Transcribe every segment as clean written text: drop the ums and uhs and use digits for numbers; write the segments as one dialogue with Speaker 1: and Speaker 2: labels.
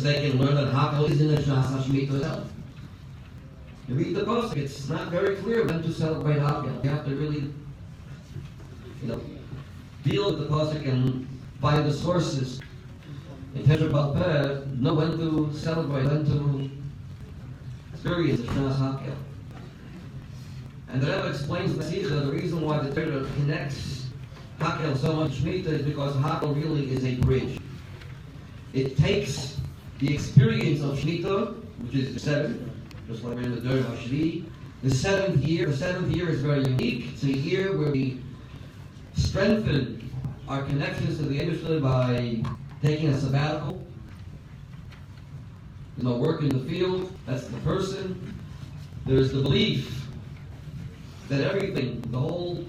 Speaker 1: course, they can learn that HaKhel is in the Shnas HaShemitah itself. You read the Pasuk, it's not very clear when to celebrate HaKhel. You have to really, deal with the Pasuk and find the sources. In Tetra Balpeh, know when to celebrate, when to experience the Shnas HaKhel. And the Rebbe explains the reason why the Torah connects HaKhel so much Shemitah is because HaKhel really is a bridge. It takes the experience of Shemitah, which is the seventh, just like we're in the Dor HaShvi. The seventh year is very unique. It's a year where we strengthen our connections to the Eibishter by taking a sabbatical. Work in the field, that's the person. There's the belief that everything, the whole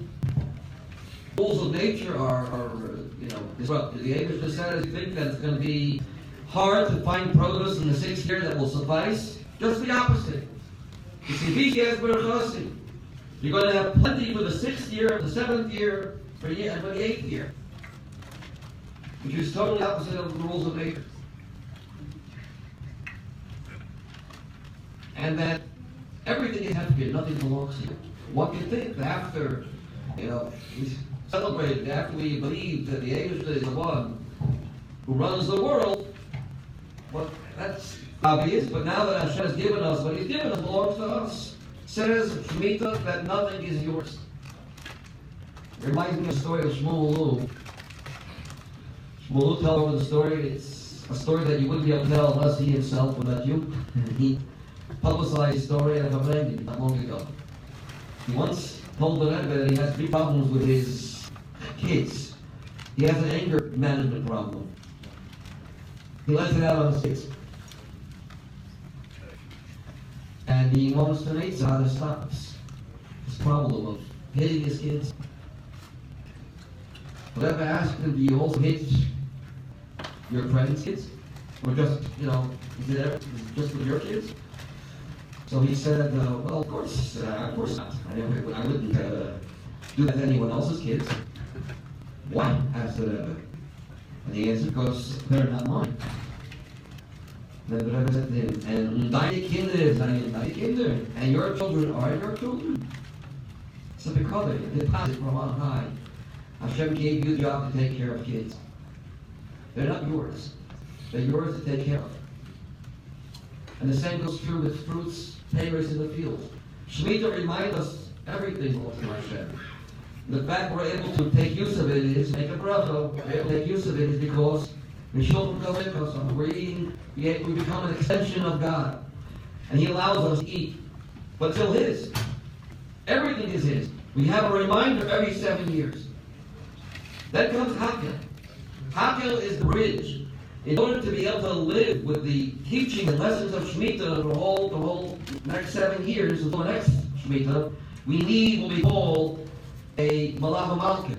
Speaker 1: rules of nature are disrupted. The Eibishter said, you think that it's going to be hard to find produce in the 6th year that will suffice? Just the opposite. You see, you're going to have plenty for the 6th year, the 7th year, and for the 8th year. Which is totally opposite of the rules of nature. And that everything is happy, nothing belongs to you. What do you think that after, we celebrated, after we believe that the Eibishter is the one who runs the world, well, that's obvious, but now that Hashem has given us what He's given us belongs to us. Says Shemitah that nothing is yours. It reminds me of the story of Shmuel. Shmuel tells the story. It's a story that you wouldn't be able to tell unless he himself would let you. He publicized the story at Farbrengen not long ago. He once told the Rebbe that he has 3 problems with his kids. He has an anger management problem. He lets it out on his kids. And he wants to know how to stop this problem of hitting his kids. The Rebbe asked him, do you also hit your friends' kids? Or just, is it just with your kids? So he said, well, of course not. I wouldn't do that to anyone else's kids. Why? Asked the Rebbe. And he answered, because they're not mine. Then the Rebbe said to him, and deine Kinder, and your children are your children. So because of it, deposit from on high. Hashem gave you the job to take care of kids. They're not yours. They're yours to take care of. And the same goes true with fruits, payers in the field. Shemitah reminds us everything belongs to Hashem. The fact we're able to take use of it is, make a bracha, we're able to take use of it is because we become an extension of God. And He allows us to eat. But it's still His. Everything is His. We have a reminder every 7 years. Then comes HaKhel. HaKhel is the bridge. In order to be able to live with the teaching and lessons of Shemitah the whole next 7 years until the next Shemitah, we need what we call a Malav Malka.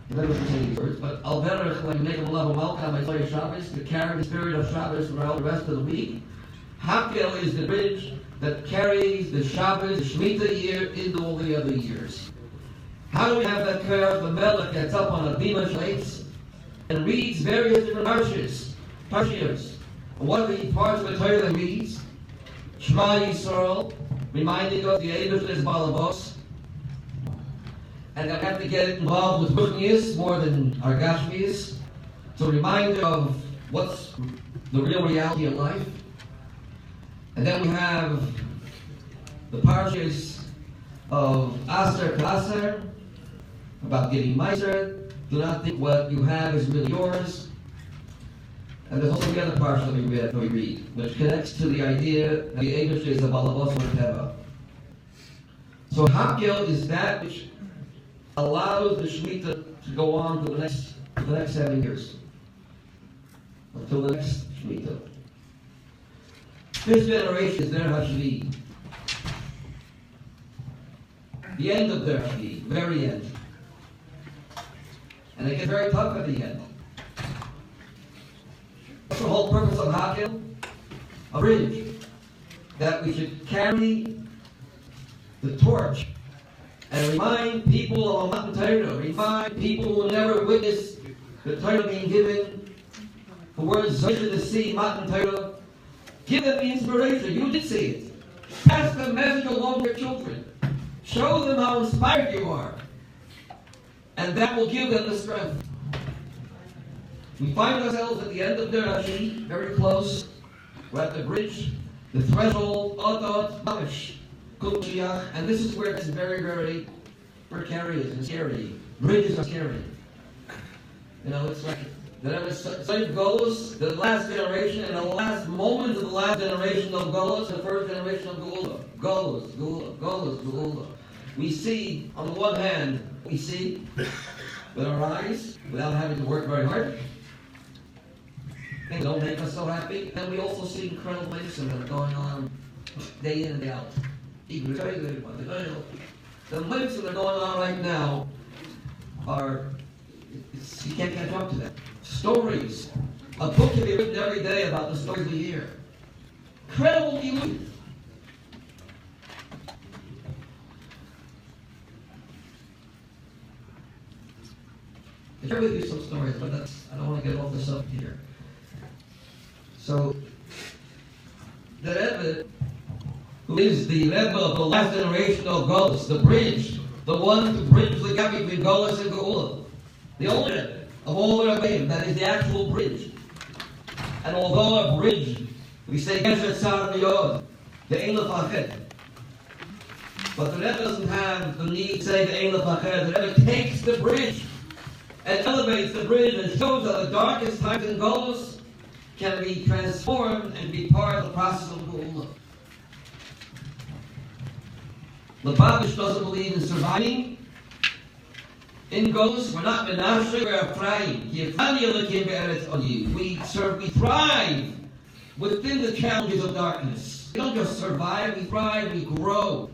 Speaker 1: I'm not going to say these words, but Al Berach, when you make a Malav Malka on my Torah Shabbos, to carry the spirit of Shabbos throughout the rest of the week. HaKhel is the bridge that carries the Shabbos, the Shemitah year, into all the other years. How do we have that curve? The Melech gets up on a bima shleitz and reads various different parshias. And what are the parts of the Torah that reads? Shema Yisrael, reminding us the Eibishter is Balabos. And I have to get involved with Ruchnius more than our Gashmius. It's a reminder of what's the real reality of life. And then we have the parshas of Aser to Aser, about giving Meiser. Do not think what you have is really yours. And there's also the other parsha that we read, which connects to the idea that the Eibishter is a Balabos Teva. So HaKhel is that which allows the Shemitah to go on to the next 7 years. Until the next Shemitah. This generation is their HaShvi. The end of their HaShvi, very end. And it gets very tough at the end. What's the whole purpose of HaKhel? A bridge. That we should carry the torch and remind people of Matan Torah, remind people who never witnessed the Torah being given The words Zoyce the sea, Matan Torah. Give them the inspiration. You did see it. Pass the message along to your children. Show them how inspired you are. And that will give them the strength. We find ourselves at the end of the Rashi, very close. We're at the bridge, the threshold, Adot, Mamish, Kuchiach, and this is where it's very, very precarious and scary. Bridges are scary. You know, it's like the same goes, the last generation, and the last moment of the last generation of Golos, the first generation of Geula. Golos, Geula, Golos, Geula. We see, on the one hand, we see with our eyes, without having to work very hard. Things don't make us so happy. And we also see incredible things that are going on day in and day out. The links that are going on right now are, you can't catch up to them. Stories. A book can be written every day about the stories we hear. Incredible illusion. I'll share with you some stories, but I don't want to get off the subject here. So, the Rebbe, who is the Rebbe of the last generation of Golos, the bridge, the one to bridge the gap between Golos and Geula, the only Rebbe of all the Rebbeim, that is the actual bridge. And although a bridge, we say Geshet Sar V'Yod, the Ein L'Fached, but the Rebbe doesn't have the need to say the Ein L'Fached. The Rebbe takes the bridge and elevates the bridge and shows that the darkest times in Golos can be transformed and be part of the process of Geula. Lubavitch doesn't believe in surviving. In Golos, we're not Menashe, we're Ephraim. We thrive within the challenges of darkness. We don't just survive, we thrive, we grow.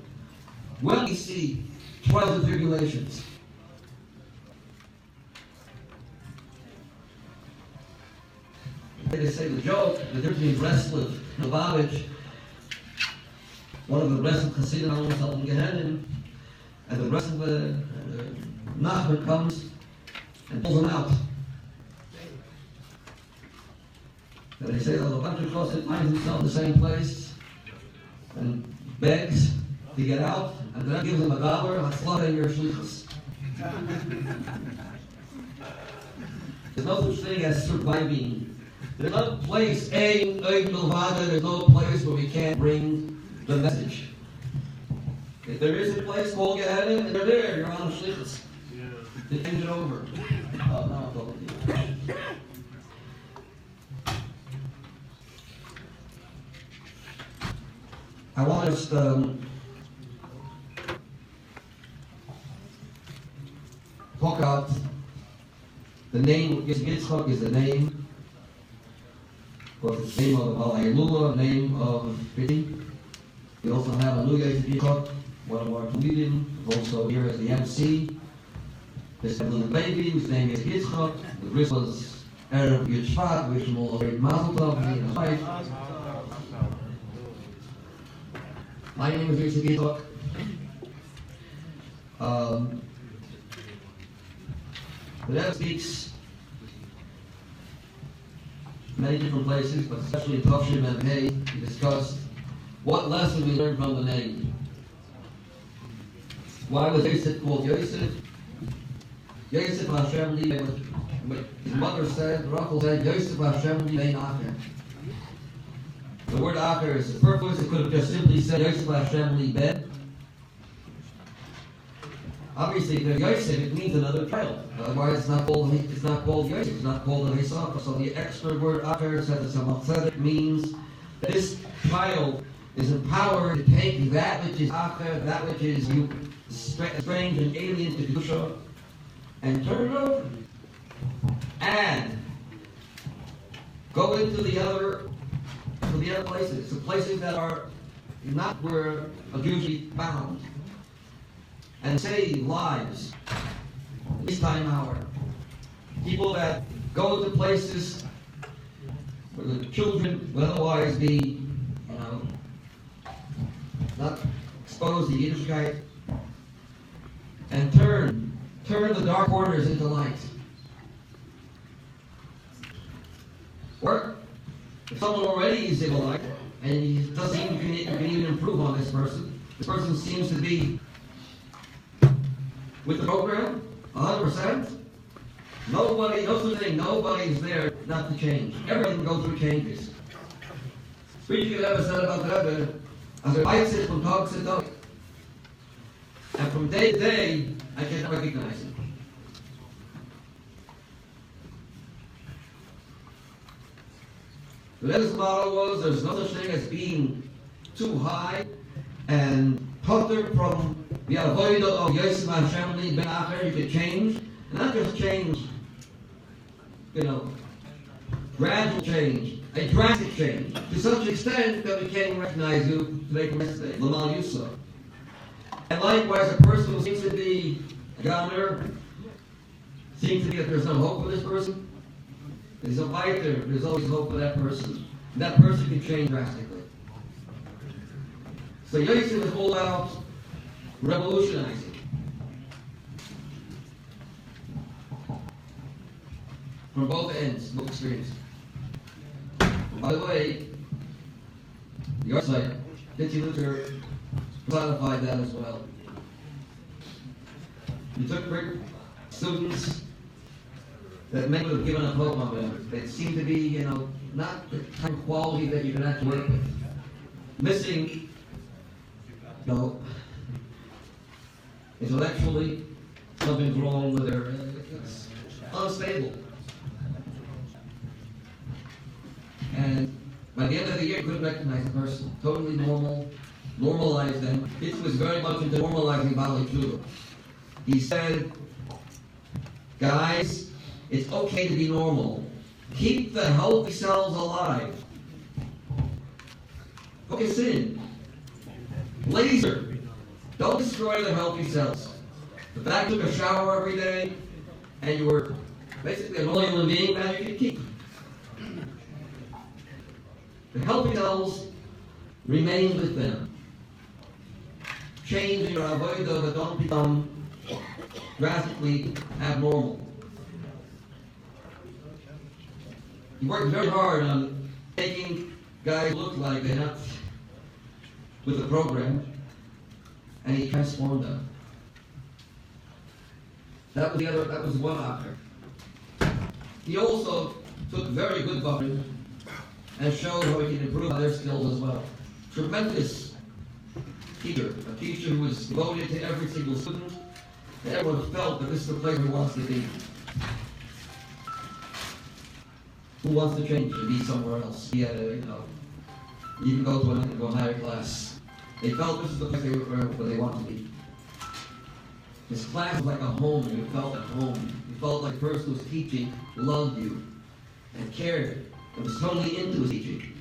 Speaker 1: When we see trials and tribulations. They say the joke, the difference between Breslov and Lubavitch, one of the Breslov Hasidim almost in Gehenim, and the Breslov Nachman comes and pulls him out. And they say that Lubavitch Chosid finds himself in the same place and begs to get out, and then gives him a dollar, Hatzlacha in your shlichus. There's no such thing as surviving. There's no place, there's no place where we can't bring the message. If there is a place, call Gehenim, and they're there, you're on a shlichus. To change it over. Oh, no, I want to just talk about the name. Yitzchak is the name. Of course, it's the name of Hallelujah, name of Pity. We also have Hallelujah Yitzchak, one of our Talmidim, also here as the MC. This is the baby, whose name is Yitzchak. The bris was Erev Yitzchak, which will already Mazel Tov, he and his wife. My name is Yitzchak. The Rebbe speaks many different places, but especially in Tavshim and Hey, he discussed what lesson we learned from the name. Why was Yosef called Yosef? Yosef Hashem Li, his mother said, Rachel said, Yosef Hashem Li Bein Acher. The word Acher is superfluous. It could have just simply said Yosef Hashem Li Ben. Obviously, if there's Yosef, it means another child. Otherwise, it's not called Yosef. It's not called an Esau. So the extra word Acher says that Tzedek means that this child is empowered to take that which is Acher, that which is strange and alien to Kedusha, and turn it over. And go into the other places, the places that are not where a usually found, and save lives this time hour. People that go to places where the children would otherwise be, not exposed to Yiddishkeit, and turn the dark corners into light. If someone already is civilized, and he doesn't seem you can even improve on this person seems to be with the program, 100%. Nobody, no such thing, nobody's there not to change. Everyone goes through changes. Speaking ever said about that, as a bite it from talks to talk. And from day to day, I cannot recognize it. The latest motto was, there's no such thing as being too high and putter from the avoid of Yosef Hashem Ben Acher. You could change, and not just change, gradual change, a drastic change, to such an extent that we can't even recognize you today from yesterday. Lamal Yusuf. And likewise, a person who seems to be a governor, seems to be that there's no hope for this person. There's a fighter, there's always hope for that person. And that person can change drastically. So Yosef is all about revolutionizing. From both ends, both extremes. And by the way, the art site, Dixie Luther personified that as well. You took great students that many would have given up hope on them. They seem to be, not the type of quality that you can actually work with. Missing, intellectually, something's wrong with their, it's unstable. And by the end of the year, you couldn't recognize the person. Totally normal, normalize them. It was very much into normalizing bodily tshuva. He said, guys, it's okay to be normal. Keep the healthy cells alive. Focus in. Laser. Don't destroy the healthy cells. The fact you took a shower every day and you were basically a normal human being, now you can keep. The healthy cells remain with them. Change your avoido that don't become drastically abnormal. He worked very hard on making guys look like they're not with the program, and he transformed them. That was one author. He also took very good buffers and showed how he can improve their skills as well. Tremendous teacher, a teacher who was devoted to every single student, and everyone felt that this is the place he wants to be. Who wants to change and be somewhere else? He had even go to a higher class. They felt this is the place where they want to be. His class was like a home, and you felt at home. You felt like the person who was teaching loved you and cared and was totally into his teaching.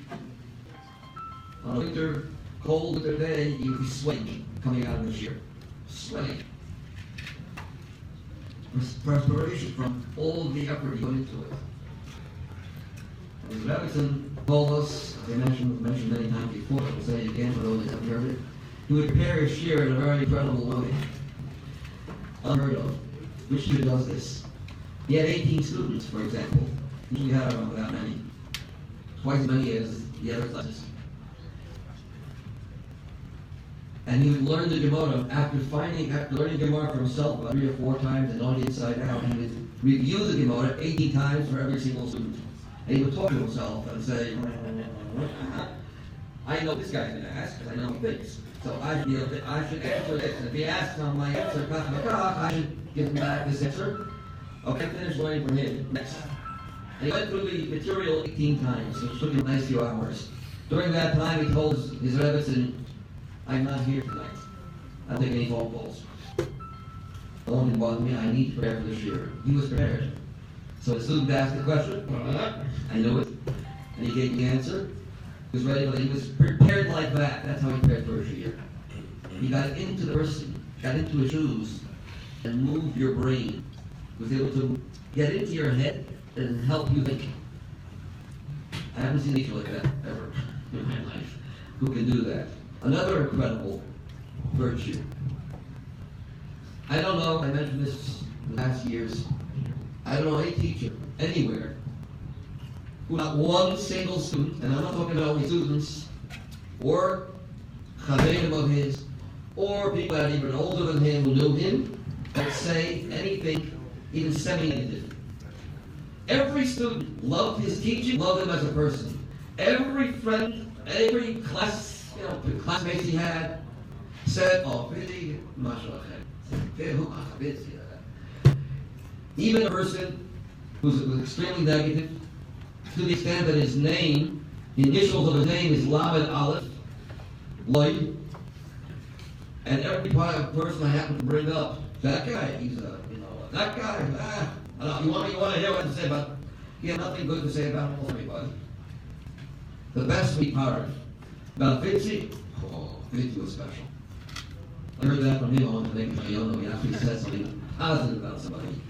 Speaker 1: On a winter, cold winter day, you'd be sweating coming out of the chair. Sweating. Perspiration from all the effort he put into it. As Rebbetzin told us, as I mentioned many times before, I will say it again for those that haven't heard it, he would prepare his shiur in a very incredible way. Unheard of. Which student does this? He had 18 students, for example. He usually had around that many. Twice as many as the other classes. And he would learn the Gemara after learning Gemara for himself about 3 or 4 times and on the inside out. He would review the Gemara 18 times for every single student. And he would talk to himself and say, I know this guy's going to ask because I know he thinks. So I should answer this. And if he asks on my answer, I should give him back this answer. Okay, finish learning from him. Next. And he went through the material 18 times, so it took him a nice few hours. During that time, he told his Rebbetzin, I'm not here tonight. I don't take any phone calls. Don't bother me. I need to prepare for this year. He was prepared. So the student asked the question. I knew it. And he gave the answer. He was ready, but he was prepared like that. That's how he prepared for his year. He got into the person, got into his shoes, and moved your brain. He was able to get into your head and help you think. I haven't seen anything like that ever in my life. Who can do that? Another incredible virtue. I don't know, I mentioned this in the past years. I don't know any teacher anywhere who not one single student, and I'm not talking about only students, or chaverim of his, or people that are even older than him who knew him, that say anything, even semi-negative. Every student loved his teaching, loved him as a person. Every friend, every classmates he had said, "Oh, really, mashallah." Even a person who's extremely negative, to the extent that his name, the initials of his name is Lamed Aleph, Lloyd, and every person I happen to bring up, that guy, he's that guy, you want to hear what I have to say about him? He had nothing good to say about him, everybody. The best we part about Fitzy, Fitzy was special. I heard that from him. I want to make my own. He actually said something positive about somebody.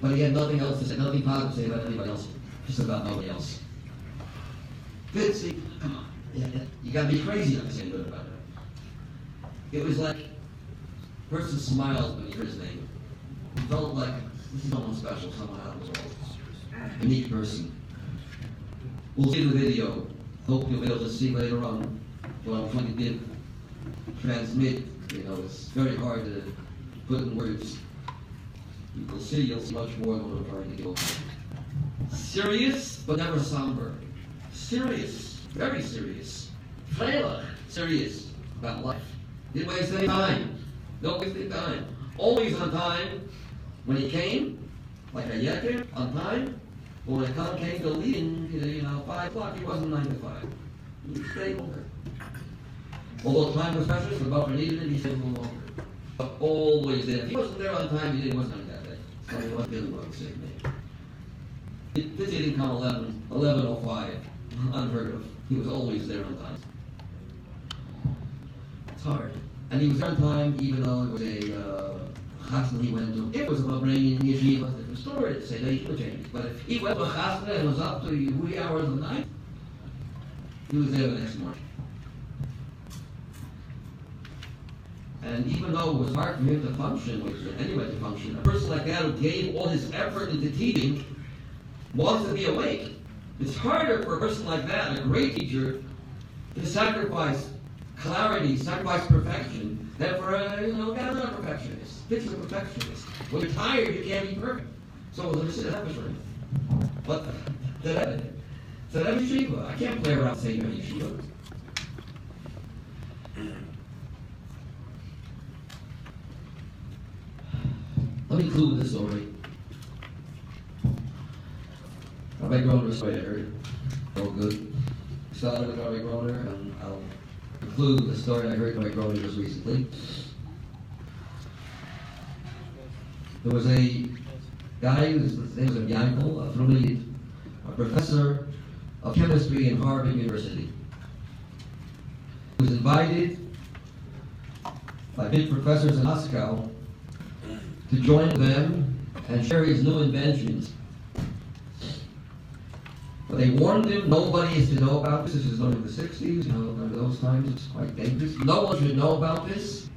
Speaker 1: But he had nothing else to say, nothing positive to say about anybody else, just about nobody else. Fitzy, come on. Yeah, you gotta be crazy not to say good about it. It was like a person smiles when you hear his name. It felt like this is someone special, someone out of the world. A neat person. We'll see the video. Hope you'll be able to see later on what I'm trying to transmit. It's very hard to put in words. You'll see much more than what I'm trying to give. Serious, but never somber. Serious, very serious. Freilich, serious about life. Didn't waste any time. Don't waste any time. Always on time. When he came, like a yekker, on time. But when the came to leaving, 5 o'clock, he wasn't 9 to 5. He stayed longer. Although time was precious, the buffer needed it, he stayed a little longer. But always there. If he wasn't there on time, he wasn't on that day. So he wasn't feeling well the same day. This didn't come 11:05. Unheard of. He was always there on time. It's hard. And he was there on time even though it was a chasna he went to. If it was a Farbrengen yeshiva, it's a different story to say that he would change. But if he went to a chasna and was up to wee hours of the night, he was there the next morning. And even though it was hard for him to function, which anybody to function, a person like that who gave all his effort into teaching wants to be awake. It's harder for a person like that, a great teacher, to sacrifice clarity, sacrifice perfection, than for another perfectionist. This is a perfectionist. When you're tired, you can't be perfect. So this is a happening. But it's an yeshiva. I can't play around saying you're a yeshiva. Let me conclude this story. Rabbi Groner's story I heard. Oh, good. Started with Rabbi Groner, and I'll conclude the story I heard Rabbi Groner just recently. There was a guy whose name was HaKhel, a professor of chemistry in Farbrengen University. He was invited by big professors in HaKhel to join them and share his new inventions. But they warned him, nobody is to know about this. This is during the 60s, under those times, it's quite dangerous. No one should know about this,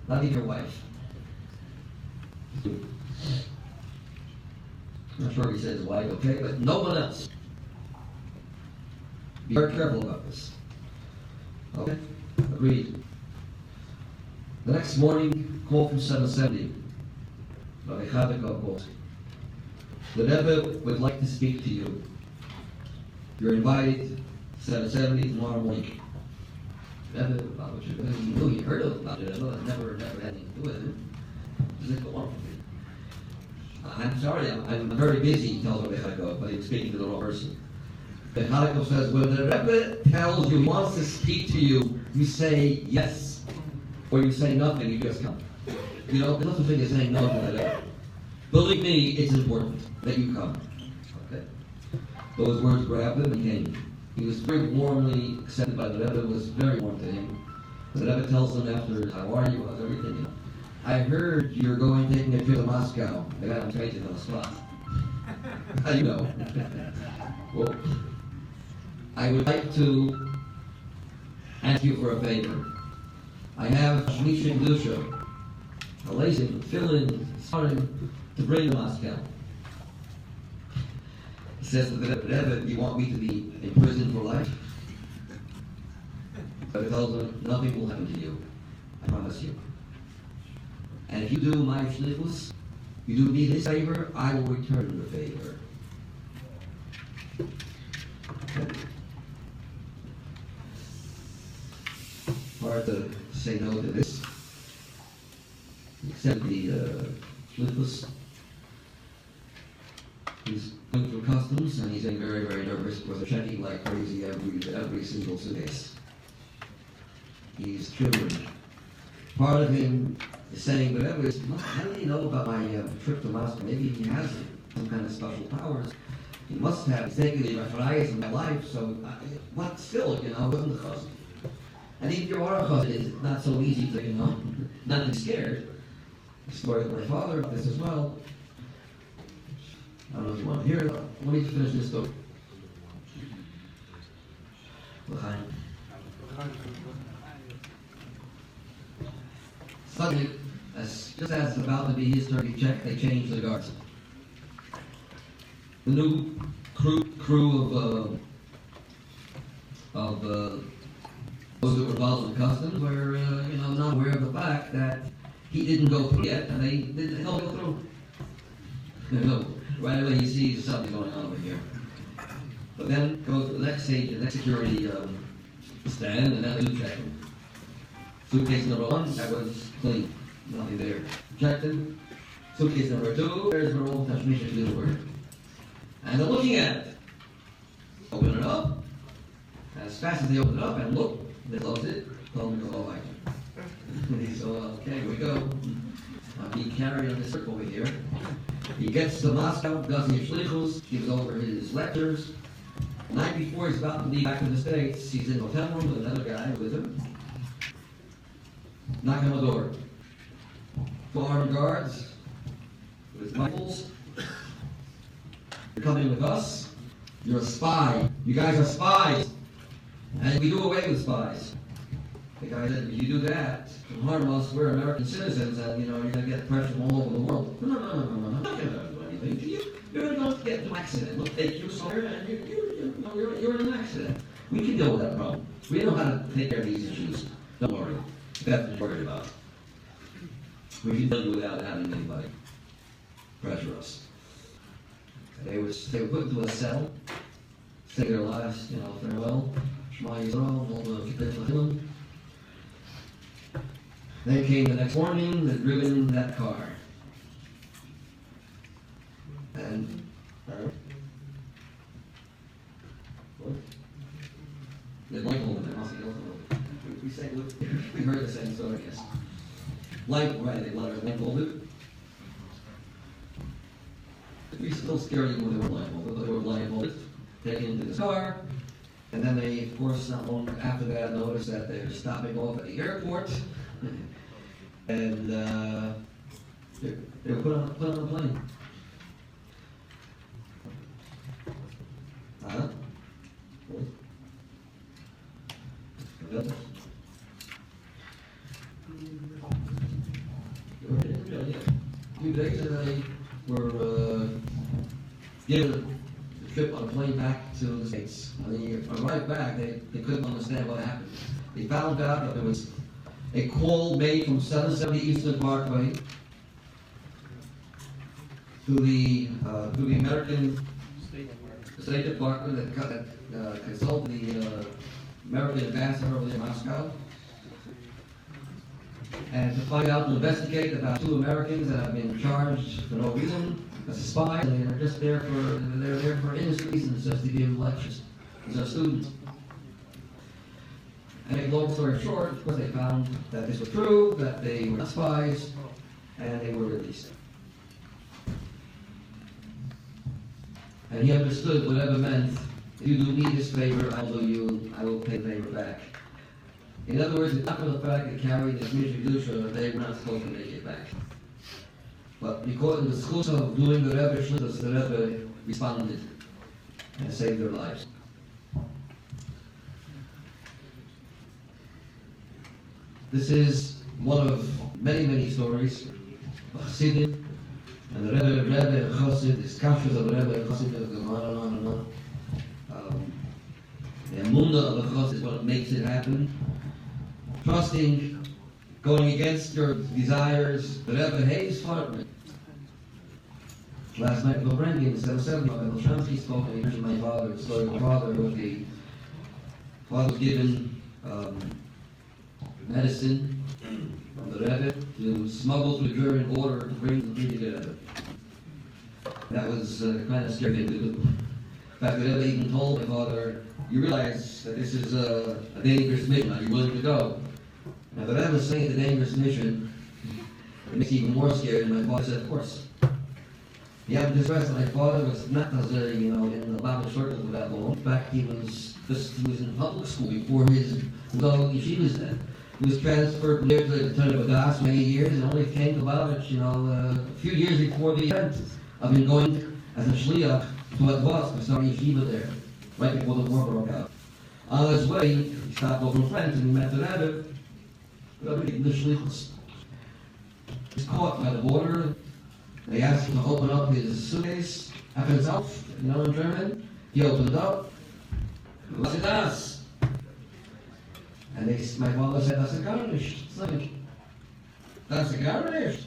Speaker 1: not even your wife. I'm not sure he said his wife, okay, but no one else. Be very careful about this. Okay? Agreed. The next morning, call from 770. Rabbi HaKhel calls. The Rebbe would like to speak to you. You're invited 770 tomorrow morning. Rebbe, about what you're doing, you knew you heard about it. Never had anything to do with it. Does it go on for me? I'm sorry, I'm very busy, he tells Rabbi HaKhel, but he's speaking to the wrong person. Rabbi HaKhel says, when the Rebbe tells you he wants to speak to you, you say yes. Or you say nothing, you just come. There's nothing thing as saying no to the Rebbe. Believe me, it's important that you come. Okay? Those words grabbed him and came. He was very warmly accepted by the Rebbe. It was very warm to him. The Rebbe tells him after, how are you, how's everything? I heard you're taking a trip to Moscow. I got him trained on the spot. How do you know? Well, I would like to ask you for a favor. I have Shmisha and Dusha, a lazy fill-in, starting to bring to Moscow. says to the Rebbe, "You want me to be in prison for life?" But he tells him, "Nothing will happen to you. I promise you. And if you do my shlichus, you do me this favor, I will return the favor." Hard to say no to this. Except the shlichus. He's going through customs, and he's getting very, very nervous because they're checking like crazy every single suitcase. He's shivering. Part of him is saying, "But anyways, how do you know about my trip to Moscow? Maybe he has some kind of special powers. He must have. He's taken the referees in my life, so what still, it wasn't the chazan. And even if you are a chazan, it's not so easy to, not to be scared. The story of my father, this as well. I don't know if you want to hear it. Let me finish this story. Suddenly, just as it's about to be his turn to be checked, they changed the guards. The new crew of those that were involved in customs were, not aware of the fact that he didn't go through yet, and they didn't help go through. Right away he sees something going on over here. But then goes to the next stage, the next security stand, and then they do check him. Suitcase number 1, that was clean. Nothing there. Checked him. Suitcase number 2, there's the old Tashmisha to the word. And they're looking at it. Open it up. As fast as they open it up and look, they close it. Told him to go like it. So, okay, here we go. I'll be carried on this circle over here. He gets to Moscow, does his shlichus, gives over his lectures. The night before he's about to leave back to the States, he's in the hotel room with another guy with him. Knock on the door. 4 armed guards with rifles. "You're coming with us. You're a spy. You guys are spies. And we do away with spies." The guy said, "If you do that, to harm us, we're American citizens, and you're going to get pressure from all over the world." No, I'm not going to do anything to you. You're going to get into an accident. We'll take you somewhere, and you're in an accident. We can deal with that problem. We know how to take care of these issues. Don't worry. That's what we're worried about. We can deal without having anybody pressure us. They were put into a cell, say their last, farewell, Shema Yisrael, all the Kibbutz. Then came the next morning, they'd driven that car. And, what? The blindfold in there, we heard the same story, yes. Right, they let us blindfolded. We still scared even when they were blindfolded. They were blindfolded, taken into the car, and then they, of course, not long after that, noticed that they were stopping off at the airport. And they were put on a plane. Few days and they were given the trip on a plane back to the States. When they arrived back, they couldn't understand what happened. They found out that there was a call made from 770 Eastern Parkway to the American State Department that consulted the American ambassador over there in Moscow, and to find out, to investigate about 2 Americans that have been charged for no reason as spies. And they're just there for innocent reasons, just to give lectures to their students. And make long story short, of course, they found that this was true, that they were not spies, and they were released. And he understood whatever meant, if you do me this favor, I will pay the favor back. In other words, it's not for the fact that carrying this Kedusha, they were not supposed to make it back. But because in the schus of doing the Rebbe shlichus, the Rebbe responded and saved their lives. This is one of many, many stories of Chassidim And the Rebbe Chassid, the discussions of the Rebbe Chassid go on and on and on. The Emunah of the Chassid is what makes it happen. Trusting, going against your desires. The Rebbe hates Farbrengen. Last night, Farbrengen, in 770, spoke, and he mentioned my father, the story of my father, who the father was given medicine from the Rebbe to smuggle through German border to bring to the Rebbe. That was kind of scary thing to do. In fact, the Rebbe even told my father, you realize that this is a dangerous mission, are you willing to go? Now, the Rebbe was saying the dangerous mission, it makes you even more scared, and my father said, of course. You have to stress that my father was not necessarily, in the Bible circles for that long. In fact, he was in public school before his yeshivas then. He was transferred from there to the Ton of Adas many years, and only came about it, a few years before the event. I've been going as a shliach to Advas, to start yeshiva there, right before the war broke out. On his way, he stopped over with friends, and he met the Rebbe. The shlichus. He was caught by the border. They asked him to open up his suitcase, after himself, in German. He opened up. Was ist das? And my father said, das ist gar nicht. Das ist gar nicht.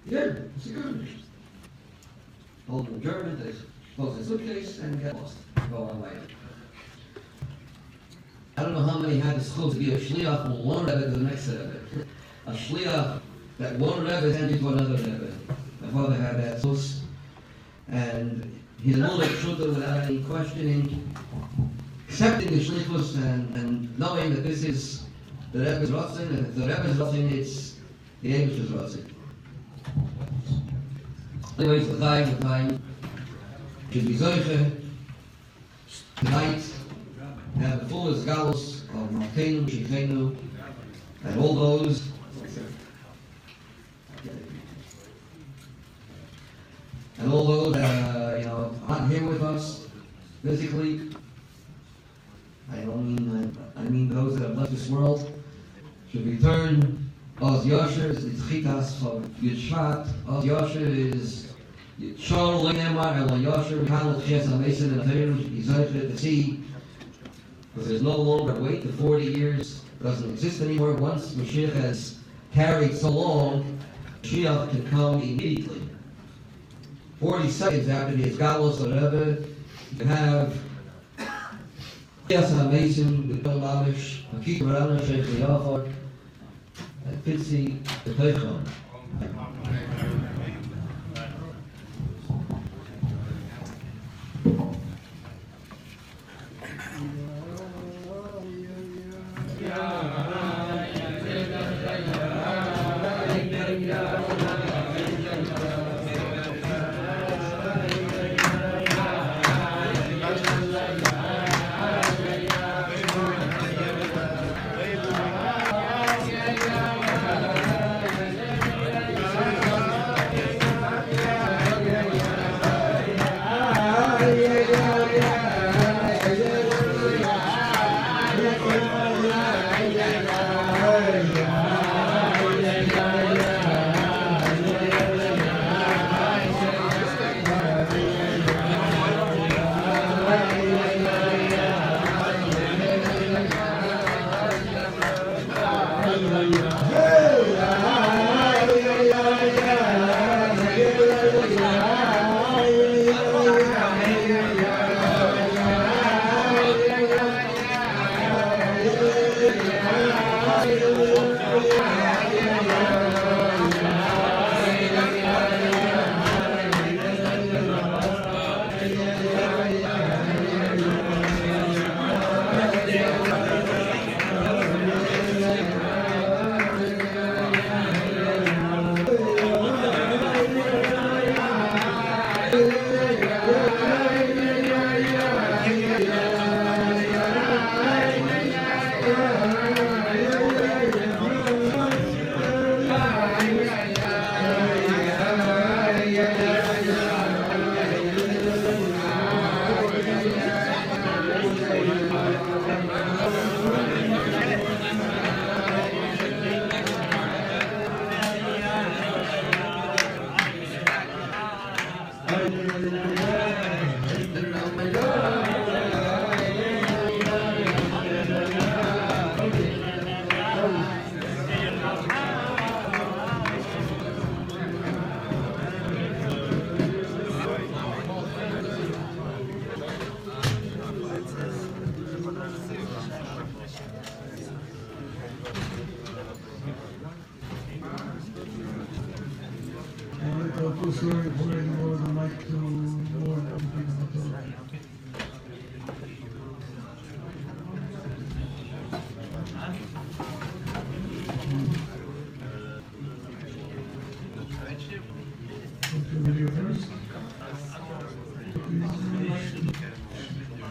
Speaker 1: Yeah, das ist gar nicht. Told him in German, they closed his suitcase and get lost. Go on later. I don't know how many had the schools to be a shliach from one Rebbe to the next Rebbe. A shliach that one Rebbe sent to another Rebbe. My father had that source, and his mullah shutta without any questioning, accepting the shlichus and knowing that this is the Rebbe's rotzin, and if the Rebbe's rotzin, it's the English's rotzin. Anyways, the time should be zoiche tonight. Have the fullest galus of Malkeinu, Shechenu, and all those that aren't here with us physically. I mean those that have left this world should return. Oz Yosher is the Tchitas from Yishvat. Oz Yosher is Yitshor Le'emar Elo Yosher Hanel Ches HaMesin and Aferim Yizoichet to see. Because there's no longer a wait. The 40 years doesn't exist anymore. Once Mashiach has carried so long, Mashiach can come immediately. 40 seconds after the Esgalos or Rebbe, you can have Chias HaMesim, the Tom Amish, Hakik Barana, Sheikh Yafar, and Pitzi, the Teichon.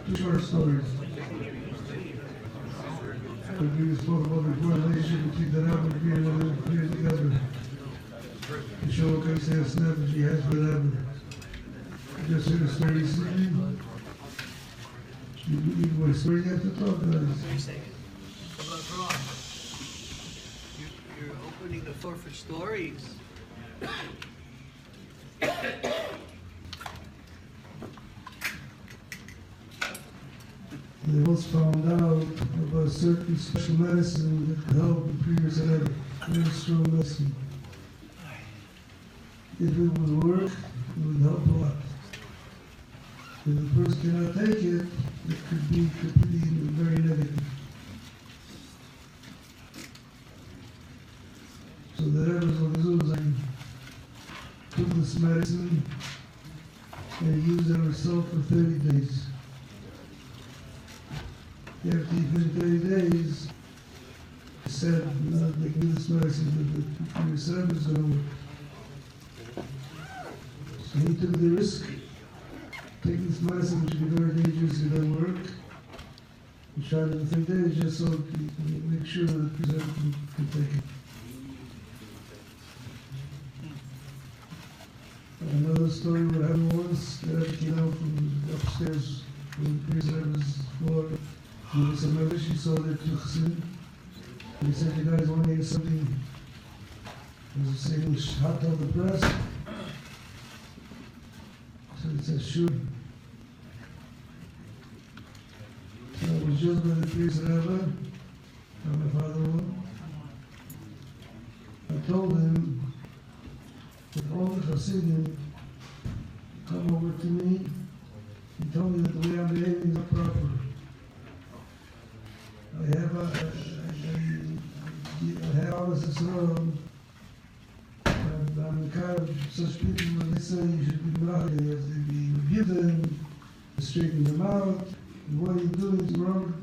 Speaker 2: Two short stories. We spoke about the correlation between the Rebbe and the Rebbe together. To show what kind of snap that he has with Rebbe. I just heard a story recently. You want a story you have to talk about?
Speaker 3: You're opening the floor for stories.
Speaker 2: They once found out about a certain special medicine that could help the previous Rebbe. Very strong medicine. If it would work, it would help a lot. If the person cannot take it, it could be completely very negative. So the Rebbe of Zuzan took this medicine and he used it himself for 30 days. After he finished 30 days, he said, they give this medicine to the Rebbe is going to work. So he took the risk, taking this medicine, which would be very dangerous if it doesn't work. He tried it in 3 days just so to make sure that the president could take it. Another story what happened once, the Rebbe came out from upstairs from the president's floor. There was some rubbish, he saw that to Chassid. He said, you guys want to hear something? There's a English hot on the press. So he said, sure. So I was just by the priest Rebbe, my father-in-law. I told him that all the Chassidim come over to me. He told me that the way I'm behaving is not proper. I have all this Israel. I'm the kind of such people when they say you should be brave, you have to be forgiven, straighten them out. And what you do is wrong.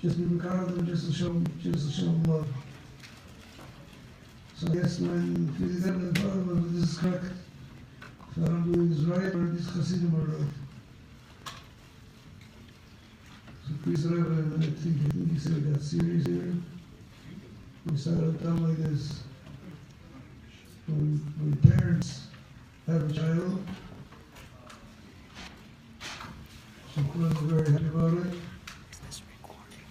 Speaker 2: Just be kind of them, just to show them love. So I guess when you tell my father, well, this is correct. So I'm doing this right, or this Hasidim are right. So Priest Rebbe, I think he said it got serious here. He started to tell like this. When parents have a child, some friends are very happy about it.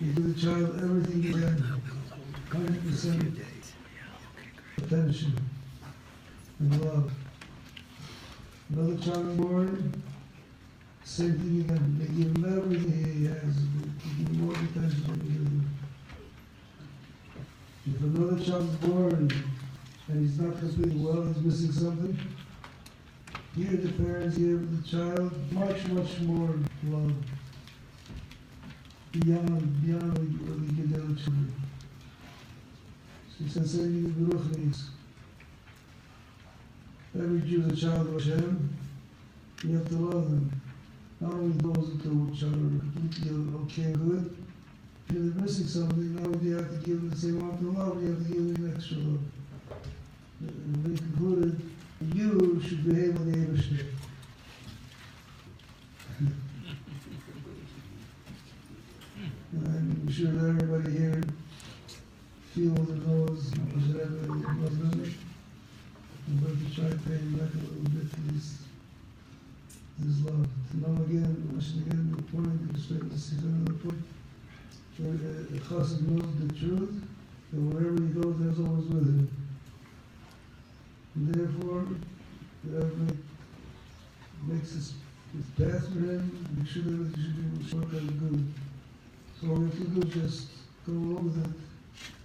Speaker 2: You give the child everything you can, 100% attention and love. Another child born, same thing again. They give him everything he has, they give him more attention than you give him. If another child is born and he's not completely well, he's missing something, here the parents give the child much, much more love beyond what we give the other children. So he said, saying the Baruch means every Jew is a child of Hashem. You have to love them. Not only those which are completely okay and good. If they're missing something, not only do you have to give them the same amount of love, you have to give them extra love. And they concluded, you should behave like the Ebershter. And I'm sure that everybody here feels and knows that everybody loves them. I'm going to try to pay him back a little bit for this love. So now again, I should again the point, to straighten this is another point. Where the Chassid knows the truth, that wherever he goes, there's always with him. And therefore, whatever makes his path for him, make sure that he should be able to shortcut good. So all we have to do is just go along with it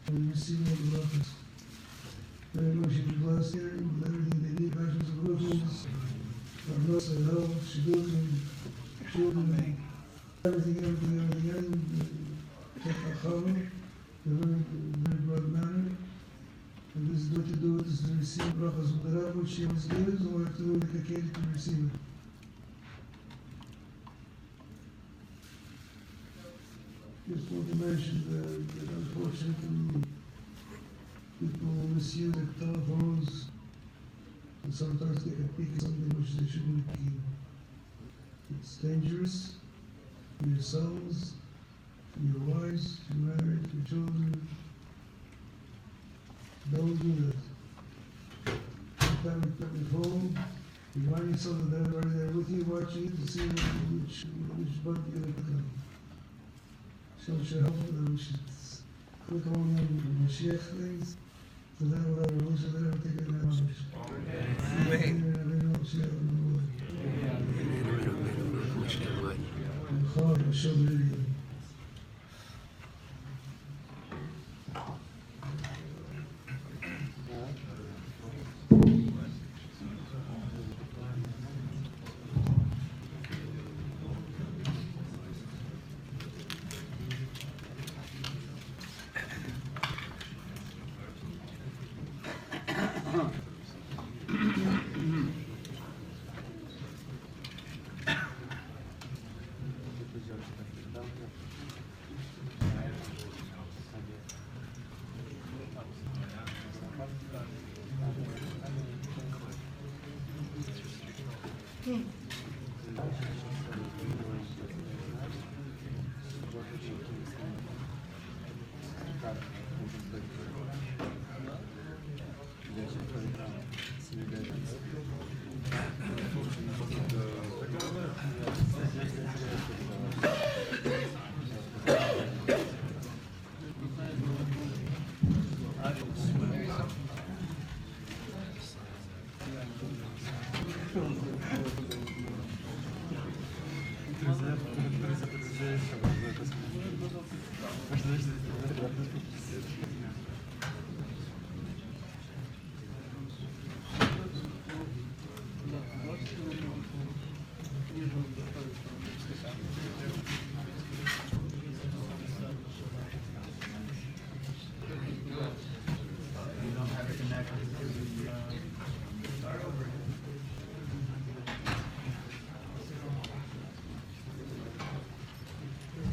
Speaker 2: and receive all the blessings. Everybody should be blessed here with everything they need, actions and movements. God bless their health, shidduchim, children, everything. Take HaKhel in a very broad manner. And this is what to do, this is to receive brachas of the Rebbe, which he always gives, and we have to do the kakedi to receive it. Just want to mention that unfortunately people misuse the telephones and sometimes they can peek at something which they shouldn't be. It's dangerous. for yourselves, for your wives, for your married, for your children. Don't do that. Come home, remind yourself that they're already there with you, watching you to see which button you're going to click on. So it should help that we should click on the Mashiach things, so that will have a religion there and take it in knowledge.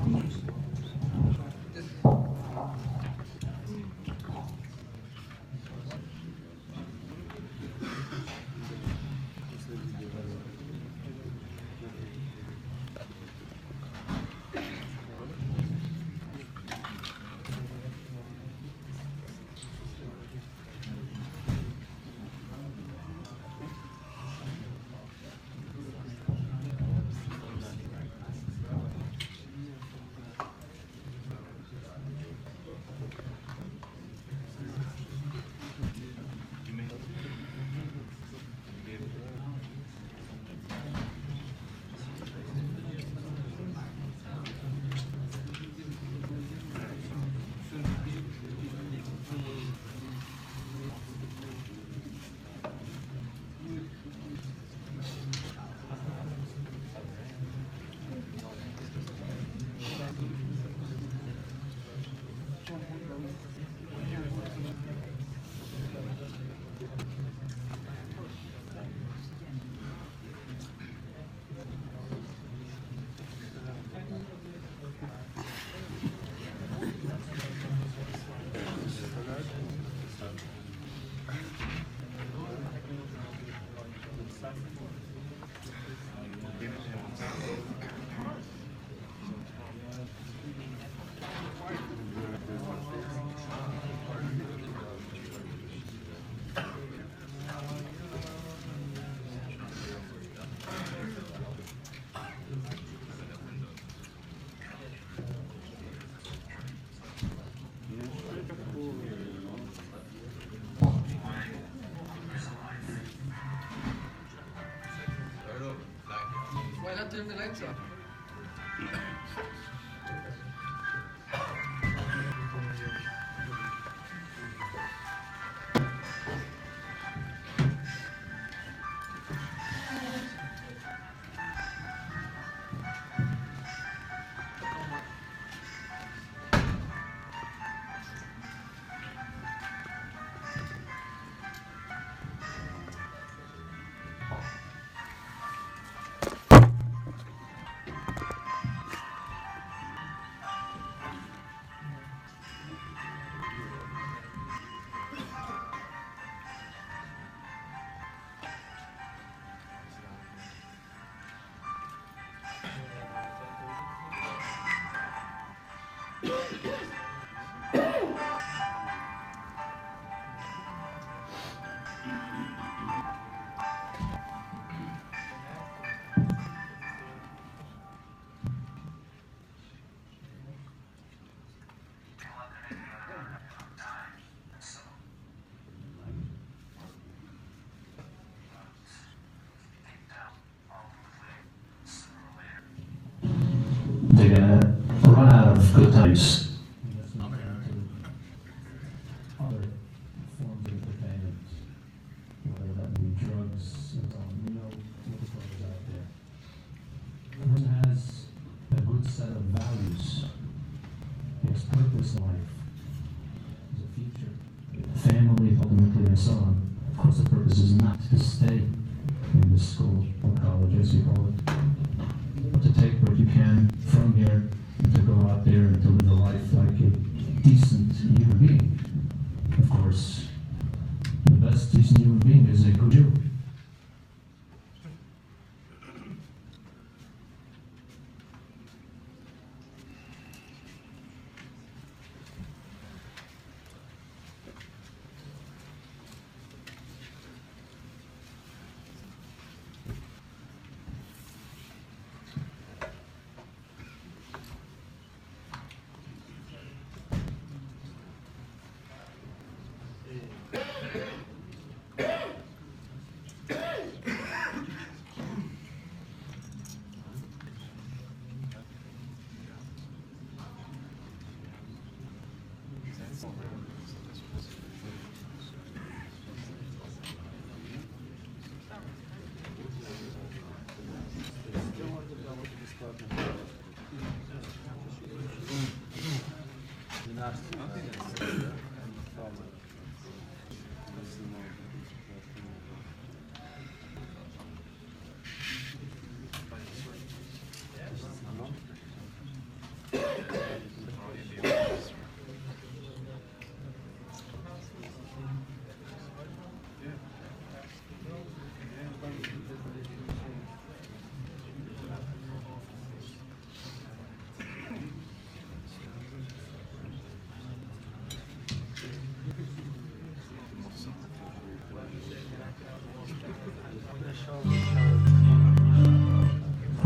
Speaker 2: Amen.
Speaker 3: turn the lights off.
Speaker 4: They're gonna run out of good times. Other forms of entertainment, whether that be drugs and so on, you know what the fuck is out there. A person has a good set of values. He has purpose in life. There's a future. Family, ultimately, and so on. Of course, the purpose is not to stay in the school or college, as you call it. To take what you can from here and to go out there and to live a life like a decent human being. Of course, the best decent human being is a good Jew.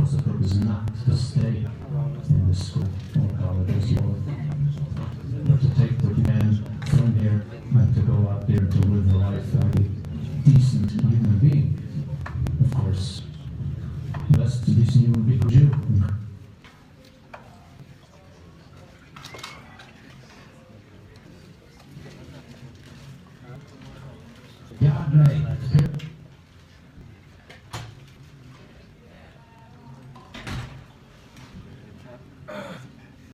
Speaker 4: The purpose is not to stay in the school or college, as you call it, but to take what you can from here and to go out there and to